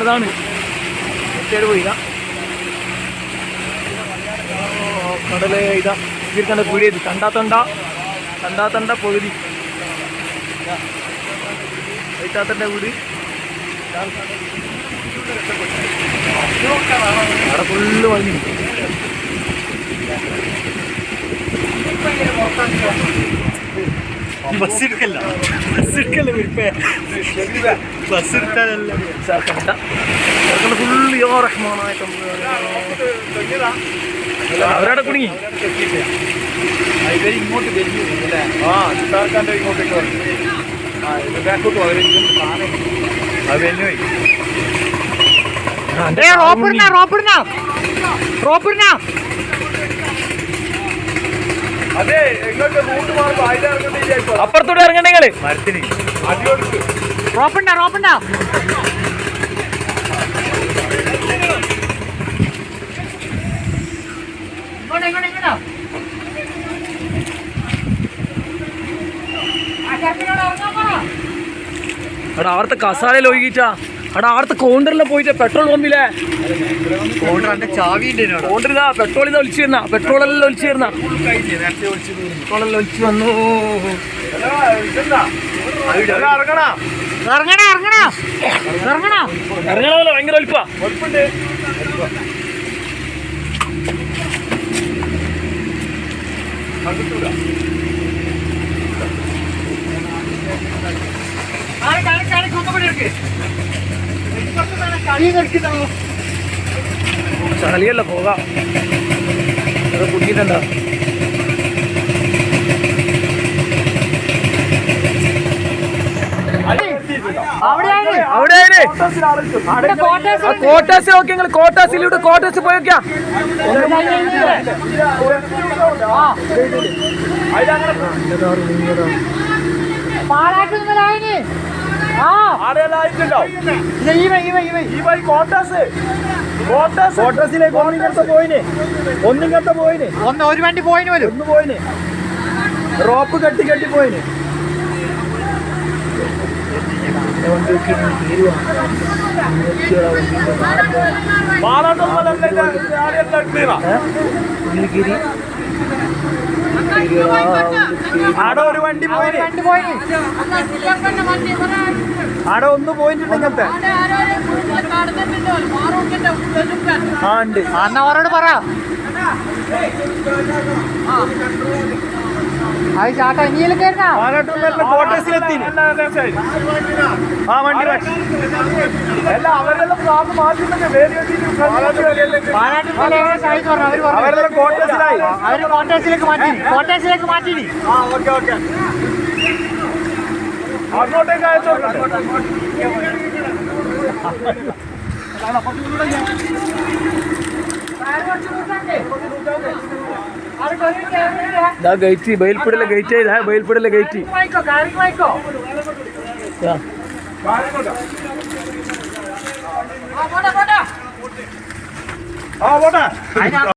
അതാണ് പോയില്ല കടല് ഇതാ ഇവർക്കണ്ട പീടിയത് കണ്ടാത്തണ്ട പകുതി വൈത്താത്തൻ്റെ വീട് അവിടെ ഫുള്ള് വാങ്ങി ബസ് എടുക്കല്ല ബസ് എടുത്താലല്ല ഫുള്ള് യോ റഹ്മാനായിട്ട് അവരവിടെ കുടുങ്ങി ഇങ്ങോട്ട് തിരിഞ്ഞു അല്ലേ സർക്കാരിൻ്റെ ഇങ്ങോട്ടേക്ക് വന്നു ബാക്കോട്ട് അത് തന്നെ അതെ എങ്ങോട്ട് റൂട്ട് മാറുമ്പോ അതിലിറങ്ങണ്ടേ അപ്പുറത്തോട്ട് ഇറങ്ങണ്ടേ നിങ്ങള് മരത്തിന് റോപ്പുണ്ടാ എടാ അവിടുത്തെ കസാലയിൽ ഒഴുകിട്ടാ എടാ അവിടുത്തെ കൗണ്ടറിൽ പോയിട്ട് പെട്രോൾ പമ്പിലെ കൗണ്ടറിതാ പെട്രോളിൽ ഒലിച്ചു വരുന്ന പെട്രോളെല്ലാം ഒലിച്ചു വരുന്ന പെട്രോളെല്ലാം ഒലിച്ചു വന്നു ഇറങ്ങണമല്ലോ ഭയങ്കര ഒലിപ്പാ ചളിയല്ല പോകാം അത് കുടിക്കുന്നുണ്ടോ കോട്ടാസ് നോക്കി നിങ്ങൾ കോട്ടാസിലൂടെ കോട്ടാസ് പോയൊക്കെയാ ഒരു വണ്ടി പോയിന് വരും ഒന്ന് പോയിന് റോപ്പ് കെട്ടി പോയിന് ആടെ ഒരു വണ്ടി പോയിന് ആടെ ഒന്ന് പോയിട്ടുണ്ടെങ്കിൽ ആ ഉണ്ട് അന്നവരോട് പറ കോട്ടേഴ്സിലെത്തി ആ വണ്ടി അവരെല്ലാം അവരെല്ലാം കോട്ടേഴ്സിലായി അവര് കോട്ടേഴ്സിലേക്ക് മാറ്റി അങ്ങോട്ടേക്ക് അയച്ചോ ഗേറ്റ് ബയൽപ്പുടലെ ഗേറ്റ് ബയൽപ്പുടലെ ഗേറ്റ് ആ